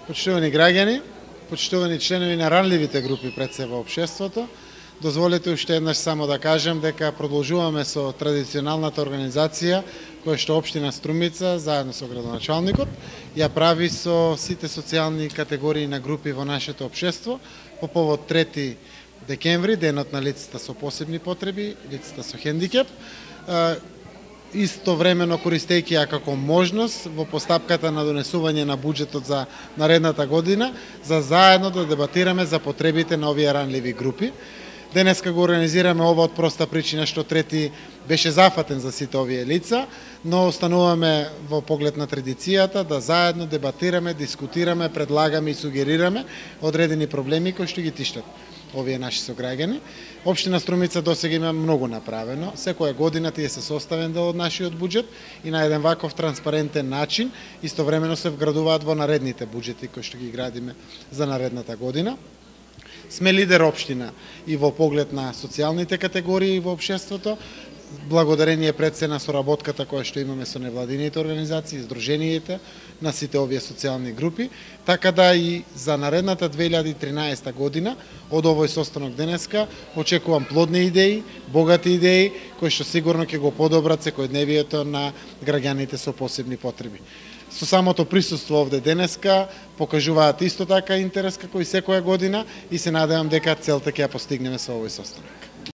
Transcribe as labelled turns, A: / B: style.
A: Почитувани граѓани, почитувани членови на ранливите групи пред се во општеството, дозволете уште еднаш само да кажем дека продолжуваме со традиционалната организација која што општина Струмица заедно со градоначалникот ја прави со сите социјални категории на групи во нашето општество по повод 3 декември, денот на лицата со посебни потреби, лицата со хендикеп. Истовремено користејќи ја како можност во постапката на донесување на буџетот за наредната година, за заедно да дебатираме за потребите на овие ранливи групи. Денеска го организираме ова од проста причина што трети беше зафатен за сите овие лица, но остануваме во поглед на традицијата да заедно дебатираме, дискутираме, предлагаме и сугерираме одредени проблеми кои што ги тиштат овие наши сограѓани. Општина Струмица досега има многу направено. Секоја година тие се составен дел од нашиот буџет и на еден ваков транспарентен начин истовремено се вградуваат во наредните буџети кои што ги градиме за наредната година. Сме лидер општина и во поглед на социјалните категории во општеството, благодарение пред се на соработката која што имаме со невладините организации, издружениите на сите овие социјални групи, така да и за наредната 2013 година од овој состанок денеска очекувам плодни идеи, богати идеи кои што сигурно ќе го подобрат секојдневието на граѓаните со посебни потреби. Со самото присуство овде денеска покажуваат исто така интерес како и секоја година и се надевам дека целта ќе ја постигнеме со овој состанок.